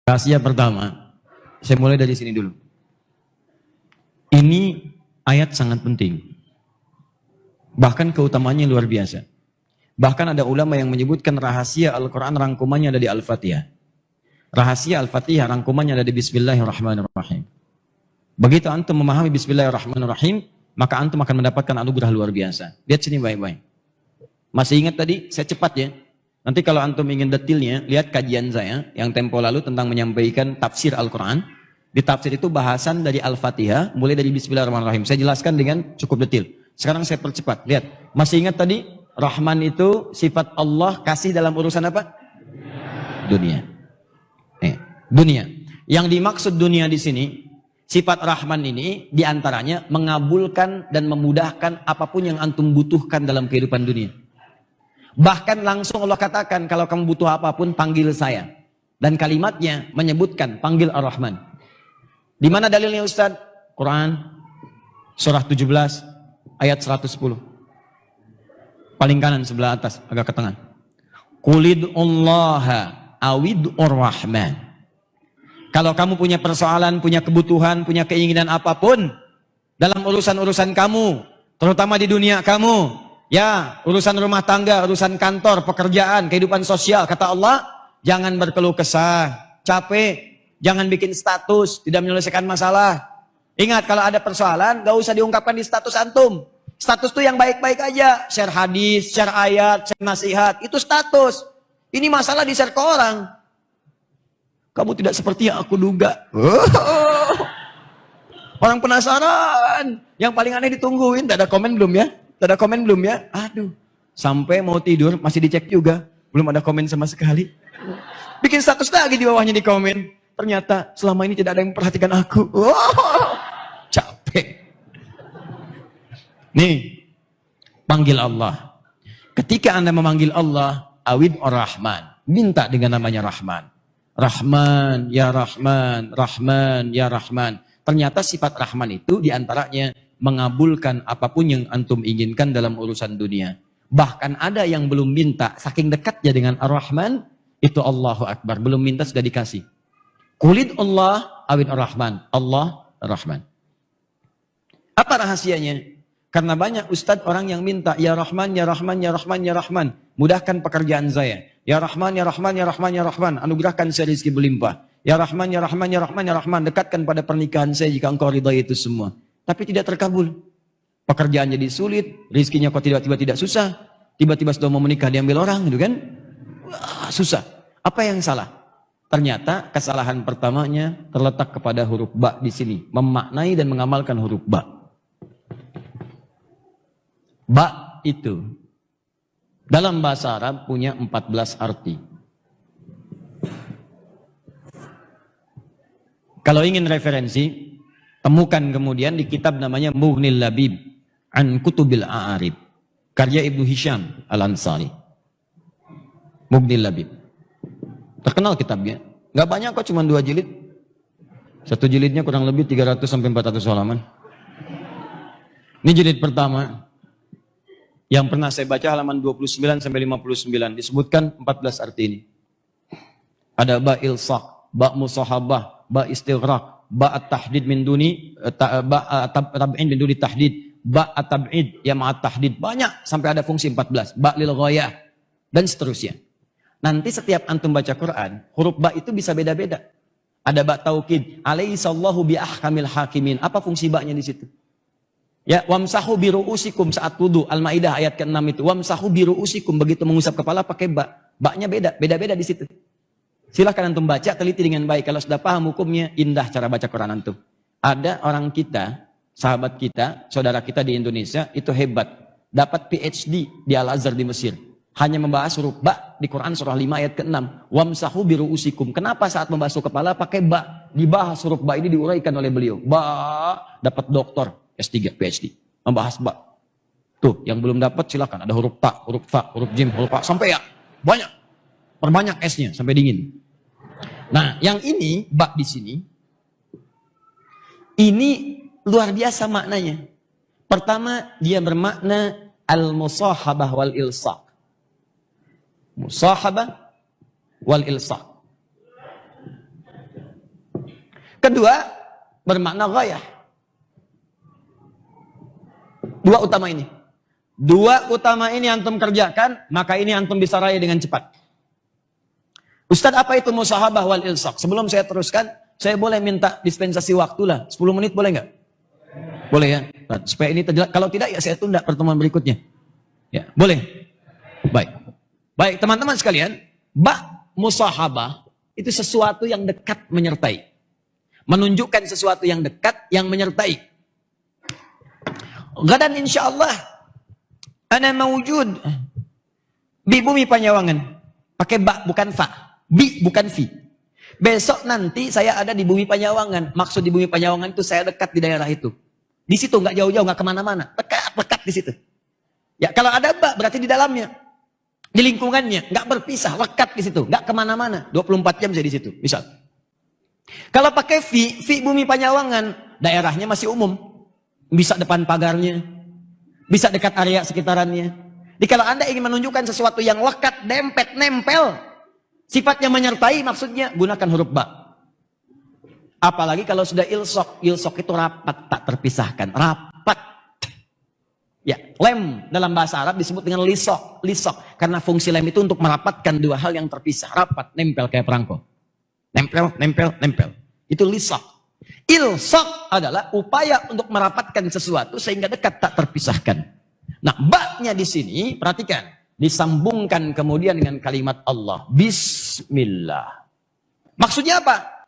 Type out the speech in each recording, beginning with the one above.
Rahasia pertama, saya mulai dari sini dulu. Ini ayat sangat penting. Bahkan keutamaannya luar biasa. Bahkan ada ulama yang menyebutkan rahasia Al-Quran rangkumannya ada di Al-Fatihah. Rahasia Al-Fatihah rangkumannya ada di Bismillahirrahmanirrahim. Begitu antum memahami Bismillahirrahmanirrahim, maka antum akan mendapatkan anugerah luar biasa. Lihat sini baik-baik. Masih ingat tadi? Saya cepat ya. Nanti kalau antum ingin detailnya, lihat kajian saya yang tempo lalu tentang menyampaikan tafsir Al-Quran. Di tafsir itu bahasan dari Al-Fatihah, mulai dari Bismillahirrahmanirrahim. Saya jelaskan dengan cukup detail. Sekarang saya percepat. Lihat, masih ingat tadi? Rahman itu sifat Allah kasih dalam urusan apa? Dunia. Dunia. Yang dimaksud dunia di sini, sifat Rahman ini diantaranya mengabulkan dan memudahkan apapun yang antum butuhkan dalam kehidupan dunia. Bahkan langsung Allah katakan, kalau kamu butuh apapun, panggil saya. Dan kalimatnya menyebutkan, panggil Ar-Rahman. Di mana dalilnya Ustaz? Quran, surah 17, ayat 110. Paling kanan sebelah atas, agak ke tengah. Qulid'ullaha awid'ur Rahman. Kalau kamu punya persoalan, punya kebutuhan, punya keinginan apapun, dalam urusan-urusan kamu, terutama di dunia kamu, ya, urusan rumah tangga, urusan kantor, pekerjaan, kehidupan sosial. Kata Allah, jangan berkeluh kesah, capek, jangan bikin status, tidak menyelesaikan masalah. Ingat, kalau ada persoalan, gak usah diungkapkan di status antum. Status itu yang baik-baik aja. Share hadis, share ayat, share nasihat, itu status. Ini masalah di-share ke orang. Kamu tidak seperti yang aku duga. Orang penasaran. Yang paling aneh ditungguin, tak ada komen belum ya? Tak ada komen belum ya? Aduh, sampai mau tidur masih dicek juga. Belum ada komen sama sekali. Bikin status lagi di bawahnya di komen. Ternyata selama ini tidak ada yang memperhatikan aku. Capek. Nih, panggil Allah. Ketika Anda memanggil Allah, awid ar-Rahman. Minta dengan namanya Rahman. Rahman, ya Rahman, Rahman, ya Rahman. Ternyata sifat Rahman itu diantaranya mengabulkan apapun yang antum inginkan dalam urusan dunia. Bahkan ada yang belum minta, saking dekatnya dengan Ar-Rahman, itu Allahu Akbar. Belum minta sudah dikasih. Qulid Allah awid Ar-Rahman. Allah Ar-Rahman. Apa rahasianya? Karena banyak ustadz orang yang minta, ya Rahman, ya Rahman, ya Rahman, ya Rahman. Mudahkan pekerjaan saya. Ya Rahman, ya Rahman, ya Rahman, ya Rahman. Anugerahkan saya rezeki berlimpah. Ya Rahman, ya Rahman, ya Rahman, ya Rahman. Dekatkan pada pernikahan saya jika engkau ridhai itu semua. Tapi tidak terkabul. Pekerjaan jadi sulit, rezekinya kok tiba-tiba tidak susah. Tiba-tiba sudah mau menikah diambil orang, gitu kan? Wah, susah. Apa yang salah? Ternyata kesalahan pertamanya terletak kepada huruf ba di sini. Memaknai dan mengamalkan huruf ba. Ba itu dalam bahasa Arab punya 14 arti. Kalau ingin referensi, temukan kemudian di kitab namanya Mughnil Labib an Kutubil A'arib, karya Ibnu Hisham Al-Ansari. Mughnil Labib. Terkenal kitabnya. Gak banyak kok, cuma 2 jilid. Satu jilidnya kurang lebih 300 sampai 400 halaman. Ini jilid pertama. Yang pernah saya baca halaman 29 sampai 59 disebutkan 14 arti ini. Ada ba ilsaq, ba musahabah, ba istighraq, ba at-tahdid min duni, ba tab'in min duni tahdid, ba at-tab'id ya ma'at tahdid. Banyak sampai ada fungsi 14, ba lil ghayah dan seterusnya. Nanti setiap antum baca Quran, huruf ba itu bisa beda-beda. Ada ba taukid, alaihissallahu bi ahkamil hakimin. Apa fungsi ba-nya di situ? Ya, wamsahu biru'usikum saat wudu. Al-Maidah ayat ke-6 itu. Wamsahu biru'usikum, begitu mengusap kepala pakai ba. Ba-nya beda-beda di situ. Silahkan antum baca, teliti dengan baik. Kalau sudah paham hukumnya, indah cara baca Quran antum. Ada orang kita, sahabat kita, saudara kita di Indonesia, itu hebat. Dapat PhD di Al-Azhar di Mesir. Hanya membahas huruf ba di Quran surah 5 ayat ke-6. Wamsahu biru'usikum. Kenapa saat membasuh kepala pakai ba? Dibahas huruf ba ini diuraikan oleh beliau. Ba, dapat doktor. S3, PhD, membahas ba. Tuh, yang belum dapat silakan. Ada huruf ta, huruf fa, huruf jim, huruf fa, sampai ya. Banyak. Perbanyak S-nya sampai dingin. Nah, yang ini, ba di sini, ini luar biasa maknanya. Pertama, dia bermakna al-musahabah wal ilsaq. Musahabah wal ilsaq. Kedua, bermakna ghayah. Dua utama ini. Dua utama ini antum kerjakan, maka ini antum bisa raih dengan cepat. Ustaz, apa itu musahabah wal ilsaq? Sebelum saya teruskan, saya boleh minta dispensasi waktu lah. 10 menit boleh nggak? Boleh ya? Supaya ini terjelas. Kalau tidak ya saya tunda pertemuan berikutnya. Ya, boleh. Baik. Baik, teman-teman sekalian, musahabah itu sesuatu yang dekat menyertai. Menunjukkan sesuatu yang dekat yang menyertai. Gadan insyaallah ana mawjud di bumi Panyawangan. Pakai ba bukan fa. Bi bukan fi. Besok nanti saya ada di bumi Panyawangan. Maksud di bumi Panyawangan itu saya dekat di daerah itu. Di situ nggak jauh-jauh, nggak kemana-mana. Dekat di situ. Ya kalau ada ba berarti di dalamnya. Di lingkungannya. Nggak berpisah. Lekat di situ. Nggak kemana-mana. 24 jam saya di situ. Misal. Kalau pakai fi bumi Panyawangan. Daerahnya masih umum. Bisa depan pagarnya. Bisa dekat area sekitarannya. Jadi kalau Anda ingin menunjukkan sesuatu yang lekat, dempet, nempel. Sifatnya menyertai maksudnya gunakan huruf ba. Apalagi kalau sudah ilsok. Ilsok itu rapat, tak terpisahkan. Rapat. Ya, lem dalam bahasa Arab disebut dengan lisok. Lisok. Karena fungsi lem itu untuk merapatkan dua hal yang terpisah. Rapat, nempel kayak perangko. Nempel. Itu lisok. Ilsaq adalah upaya untuk merapatkan sesuatu sehingga dekat tak terpisahkan. Nah, ba-nya di sini perhatikan, disambungkan kemudian dengan kalimat Allah, Bismillah. Maksudnya apa?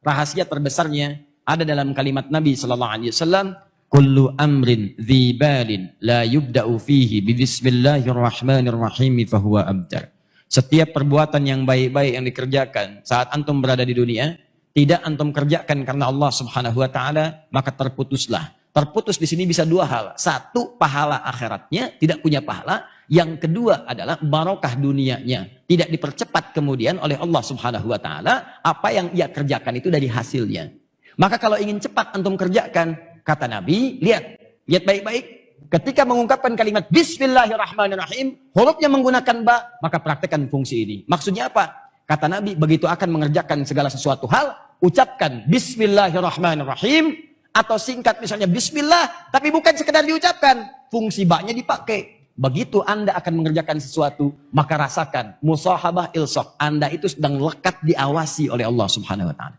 Rahasia terbesarnya ada dalam kalimat Nabi sallallahu alaihi wasallam, kullu amrin dzibalin la yubda'u fihi bi bismillahirrahmanirrahim fa huwa abtar. Setiap perbuatan yang baik-baik yang dikerjakan saat antum berada di dunia tidak antum kerjakan karena Allah Subhanahu wa taala, maka terputuslah. Terputus di sini bisa dua hal. Satu, pahala akhiratnya, tidak punya pahala. Yang kedua adalah barokah dunianya. Tidak dipercepat kemudian oleh Allah Subhanahu wa taala apa yang ia kerjakan itu dari hasilnya. Maka kalau ingin cepat antum kerjakan, kata Nabi, lihat baik-baik. Ketika mengungkapkan kalimat Bismillahirrahmanirrahim, hurufnya menggunakan ba, maka praktekkan fungsi ini. Maksudnya apa? Kata Nabi, begitu akan mengerjakan segala sesuatu hal, ucapkan Bismillahirrahmanirrahim, atau singkat misalnya Bismillah, tapi bukan sekedar diucapkan, fungsi ba-nya dipakai. Begitu Anda akan mengerjakan sesuatu, maka rasakan musahabah ilsaq. Anda itu sedang lekat diawasi oleh Allah Subhanahu wa taala.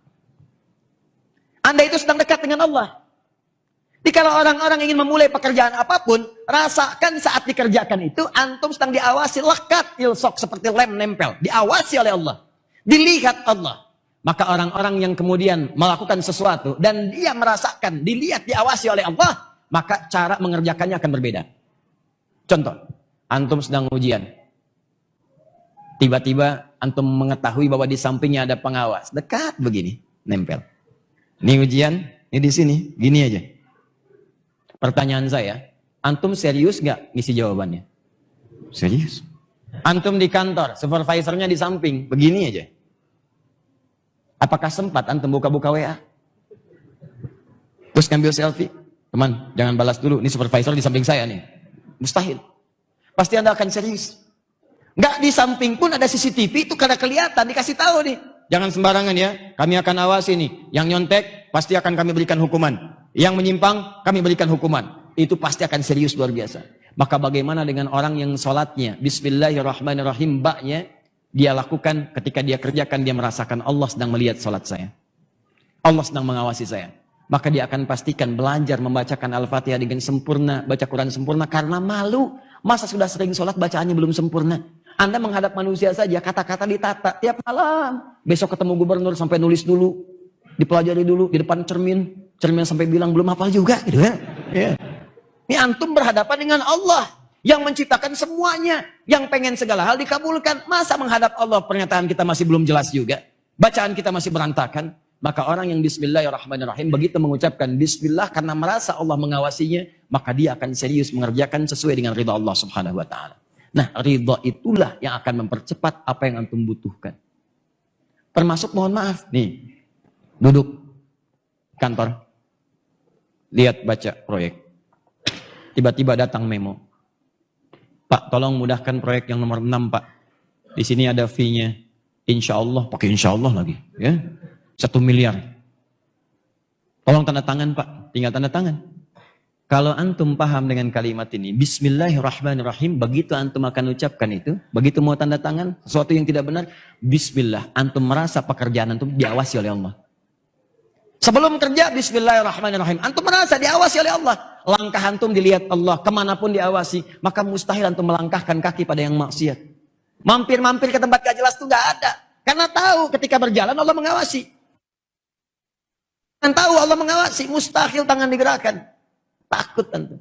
Anda itu sedang dekat dengan Allah. Jadi kalau orang-orang ingin memulai pekerjaan apapun, rasakan saat dikerjakan itu, antum sedang diawasi, lekat ilsaq seperti lem nempel. Diawasi oleh Allah. Dilihat Allah. Maka orang-orang yang kemudian melakukan sesuatu, dan dia merasakan, dilihat, diawasi oleh Allah, maka cara mengerjakannya akan berbeda. Contoh, antum sedang ujian. Tiba-tiba antum mengetahui bahwa di sampingnya ada pengawas. Dekat begini, nempel. Ini ujian, ini di sini, gini aja. Pertanyaan saya, antum serius nggak ngisi jawabannya? Serius. Antum di kantor, supervisornya di samping, begini aja. Apakah sempat antum buka-buka WA? Terus ngambil selfie? Teman, jangan balas dulu, ini supervisor di samping saya nih. Mustahil. Pasti Anda akan serius. Nggak di samping pun ada CCTV, itu karena kelihatan, dikasih tahu nih. Jangan sembarangan ya, kami akan awasi nih. Yang nyontek, pasti akan kami berikan hukuman. Yang menyimpang, kami berikan hukuman. Itu pasti akan serius luar biasa. Maka bagaimana dengan orang yang sholatnya, Bismillahirrahmanirrahim, ba-nya, dia lakukan ketika dia kerjakan, dia merasakan Allah sedang melihat sholat saya. Allah sedang mengawasi saya. Maka dia akan pastikan belajar membacakan Al-Fatihah dengan sempurna, baca Quran sempurna, karena malu. Masa sudah sering sholat bacaannya belum sempurna? Anda menghadap manusia saja, kata-kata ditata tiap malam. Besok ketemu gubernur sampai nulis dulu, dipelajari dulu di depan cermin. Cermin sampai bilang belum hafal juga gitu ya. Ini antum berhadapan dengan Allah yang menciptakan semuanya, yang pengen segala hal dikabulkan. Masa menghadap Allah pernyataan kita masih belum jelas juga, bacaan kita masih berantakan? Maka orang yang Bismillahirrahmanirrahim begitu mengucapkan Bismillah karena merasa Allah mengawasinya, maka dia akan serius mengerjakan sesuai dengan ridha Allah Subhanahu wa taala. Nah, ridha itulah yang akan mempercepat apa yang antum butuhkan. Termasuk mohon maaf nih, duduk kantor, lihat baca proyek. Tiba-tiba datang memo. Pak, tolong mudahkan proyek yang nomor 6, Pak. Di sini ada fee-nya. Insya Allah, pakai insya Allah lagi. Ya, 1 miliar. Tolong tanda tangan Pak, tinggal tanda tangan. Kalau antum paham dengan kalimat ini, Bismillahirrahmanirrahim, begitu antum akan ucapkan itu, begitu mau tanda tangan, sesuatu yang tidak benar, Bismillah, antum merasa pekerjaan antum diawasi oleh Allah. Sebelum kerja, Bismillahirrahmanirrahim, antum merasa diawasi oleh Allah. Langkah antum dilihat Allah, kemanapun diawasi, maka mustahil antum melangkahkan kaki pada yang maksiat. Mampir-mampir ke tempat gak jelas itu gak ada. Karena tahu ketika berjalan Allah mengawasi. Dan tahu Allah mengawasi, mustahil tangan digerakkan. Takut antum.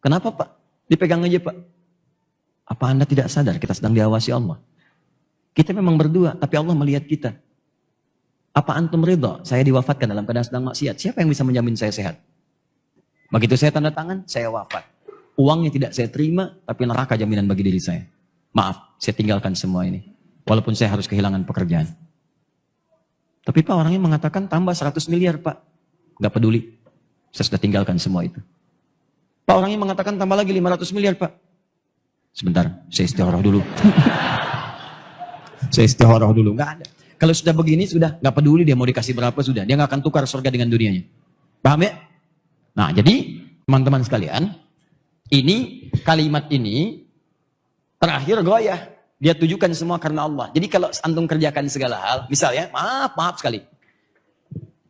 Kenapa Pak? Dipegang aja Pak. Apa Anda tidak sadar kita sedang diawasi Allah? Kita memang berdua, tapi Allah melihat kita. Apa antum ridha saya diwafatkan dalam keadaan sedang maksiat? Siapa yang bisa menjamin saya sehat? Begitu saya tanda tangan, saya wafat. Uangnya tidak saya terima, tapi neraka jaminan bagi diri saya. Maaf, saya tinggalkan semua ini. Walaupun saya harus kehilangan pekerjaan. Tapi Pak, orangnya mengatakan tambah 100 miliar Pak. Gak peduli. Saya sudah tinggalkan semua itu. Pak, orangnya mengatakan tambah lagi 500 miliar Pak. Sebentar, saya istikharah dulu. Saya istikharah dulu. Gak ada. Kalau sudah begini, sudah. Gak peduli dia mau dikasih berapa, sudah. Dia gak akan tukar surga dengan dunianya. Paham ya? Nah, jadi teman-teman sekalian, ini kalimat ini terakhir goyah. Dia tujukan semua karena Allah. Jadi kalau antum kerjakan segala hal, misalnya, maaf sekali.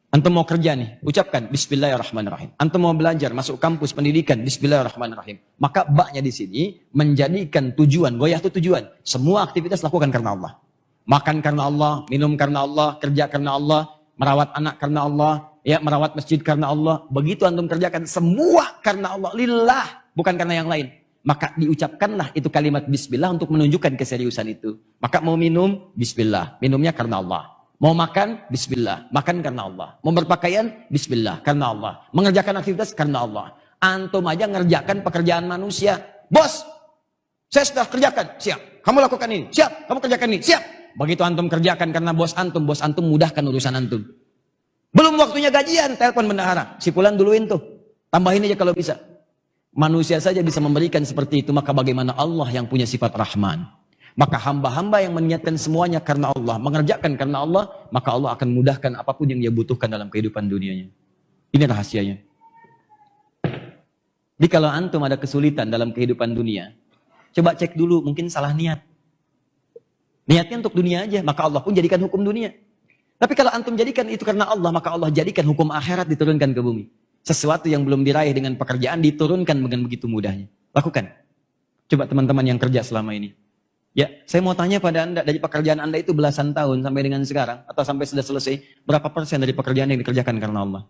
Antum mau kerja nih, ucapkan Bismillahirrahmanirrahim. Antum mau belajar, masuk kampus pendidikan, Bismillahirrahmanirrahim. Maka baknya di sini menjadikan tujuan, goyah itu tujuan. Semua aktivitas lakukan karena Allah. Makan karena Allah, minum karena Allah, kerja karena Allah, merawat anak karena Allah, ya merawat masjid karena Allah. Begitu antum kerjakan semua karena Allah, lillah, bukan karena yang lain. Maka diucapkanlah itu kalimat Bismillah untuk menunjukkan keseriusan itu. Maka mau minum, Bismillah. Minumnya karena Allah. Mau makan, Bismillah. Makan karena Allah. Mau berpakaian, Bismillah. Karena Allah. Mengerjakan aktivitas karena Allah. Antum aja ngerjakan pekerjaan manusia. Bos, saya sudah kerjakan. Siap. Kamu lakukan ini. Siap. Kamu kerjakan ini. Siap. Begitu antum kerjakan karena bos antum mudahkan urusan antum. Belum waktunya gajian, telepon bendahara. Si Fulan duluin tuh. Tambahin aja kalau bisa. Manusia saja bisa memberikan seperti itu, maka bagaimana Allah yang punya sifat Rahman? Maka hamba-hamba yang meniatkan semuanya karena Allah, mengerjakan karena Allah, maka Allah akan mudahkan apapun yang dia butuhkan dalam kehidupan dunianya. Ini rahasianya. Jadi kalau antum ada kesulitan dalam kehidupan dunia, coba cek dulu, mungkin salah niat. Niatnya untuk dunia aja, maka Allah pun jadikan hukum dunia. Tapi kalau antum jadikan itu karena Allah, maka Allah jadikan hukum akhirat diturunkan ke bumi. Sesuatu yang belum diraih dengan pekerjaan diturunkan dengan begitu mudahnya. Lakukan. Coba teman-teman yang kerja selama ini. Ya, saya mau tanya pada Anda, dari pekerjaan Anda itu belasan tahun sampai dengan sekarang, atau sampai sudah selesai, berapa persen dari pekerjaan yang dikerjakan karena Allah?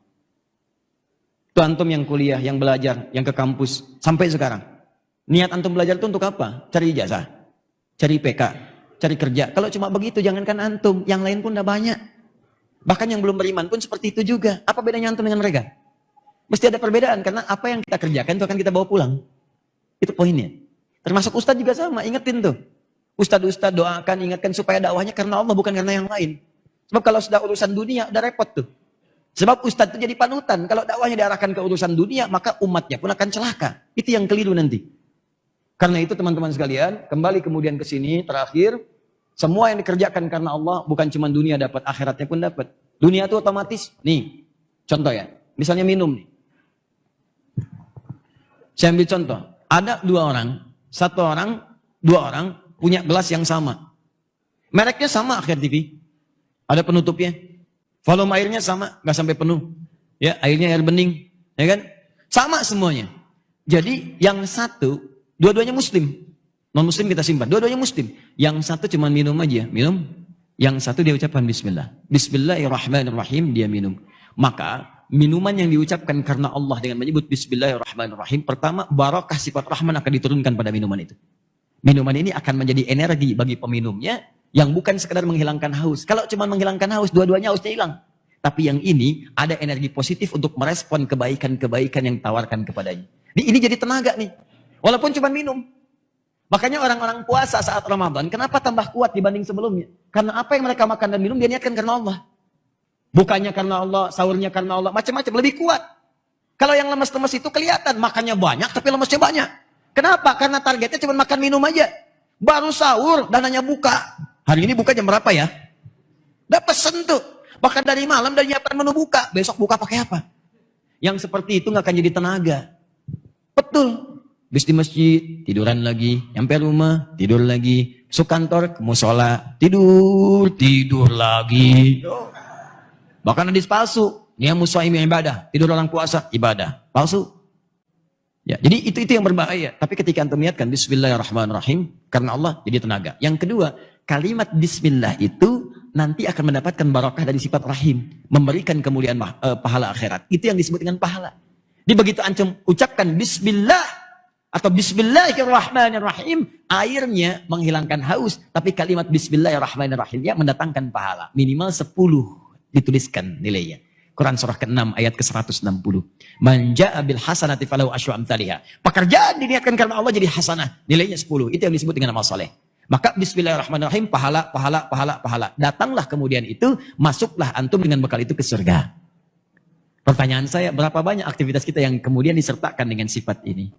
Itu antum yang kuliah, yang belajar, yang ke kampus, sampai sekarang. Niat antum belajar itu untuk apa? Cari ijazah, cari PK, cari kerja. Kalau cuma begitu, jangankan antum, yang lain pun udah banyak. Bahkan yang belum beriman pun seperti itu juga. Apa bedanya antum dengan mereka? Mesti ada perbedaan, karena apa yang kita kerjakan itu akan kita bawa pulang. Itu poinnya. Termasuk ustadz juga sama, ingetin tuh. Ustadz doakan, ingatkan supaya dakwahnya karena Allah, bukan karena yang lain. Sebab kalau sudah urusan dunia, udah repot tuh. Sebab ustadz itu jadi panutan. Kalau dakwahnya diarahkan ke urusan dunia, maka umatnya pun akan celaka. Itu yang keliru nanti. Karena itu teman-teman sekalian, kembali kemudian ke sini, terakhir, semua yang dikerjakan karena Allah, bukan cuma dunia dapat, akhiratnya pun dapat. Dunia itu otomatis, nih, contoh ya, misalnya minum nih. Saya ambil contoh, ada dua orang punya gelas yang sama. Mereknya sama akhir TV. Ada penutupnya. Volume airnya sama, nggak sampai penuh. Ya, airnya air bening, ya kan? Sama semuanya. Jadi yang satu, dua-duanya muslim. Non muslim kita simpan, dua-duanya muslim. Yang satu cuma minum aja, minum. Yang satu dia ucapkan bismillah. Bismillahirrahmanirrahim, dia minum. Maka minuman yang diucapkan karena Allah dengan menyebut Bismillahirrahmanirrahim, pertama barakah sifat Rahman akan diturunkan pada minuman itu. Minuman ini akan menjadi energi bagi peminumnya yang bukan sekedar menghilangkan haus. Kalau cuma menghilangkan haus, dua-duanya hausnya hilang. Tapi yang ini ada energi positif untuk merespon kebaikan-kebaikan yang ditawarkan kepadanya. Ini jadi tenaga nih, walaupun cuma minum. Makanya orang-orang puasa saat Ramadan, kenapa tambah kuat dibanding sebelumnya? Karena apa yang mereka makan dan minum dia niatkan karena Allah. Bukannya karena Allah, sahurnya karena Allah, macam-macam, lebih kuat. Kalau yang lemes-lemes itu kelihatan, makannya banyak tapi lemesnya banyak. Kenapa? Karena targetnya cuma makan minum aja. Baru sahur, dananya buka. Hari ini buka jam berapa ya? Udah pesen tuh. Bahkan dari malam dari nyiapkan menu buka. Besok buka pakai apa? Yang seperti itu nggak akan jadi tenaga. Betul. Habis di masjid, tiduran lagi. Nyampe rumah, tidur lagi. Masuk kantor, ke musola, tidur lagi. Bahkan hadis palsu. Niyamu shaimi ibadah. Tidur orang puasa, ibadah. Palsu. Ya, jadi itu yang berbahaya. Tapi ketika antum niatkan Bismillahirrahmanirrahim, karena Allah jadi tenaga. Yang kedua, kalimat Bismillah itu nanti akan mendapatkan barakah dari sifat rahim, memberikan kemuliaan pahala akhirat. Itu yang disebut dengan pahala. Di begitu antum ucapkan Bismillah atau Bismillahirrahmanirrahim, airnya menghilangkan haus, tapi kalimat Bismillahirrahmanirrahim ya mendatangkan pahala. Minimal 10 dituliskan nilainya. Quran surah ke-6 ayat ke-160. Man jaa bil hasanati falahu asyru amsalihha. Pekerjaan diniatkan karena Allah jadi hasanah, nilainya 10. Itu yang disebut dengan amal saleh. Maka Bismillahirrahmanirrahim, pahala. Datanglah kemudian itu, masuklah antum dengan bekal itu ke surga. Pertanyaan saya, berapa banyak aktivitas kita yang kemudian disertakan dengan sifat ini?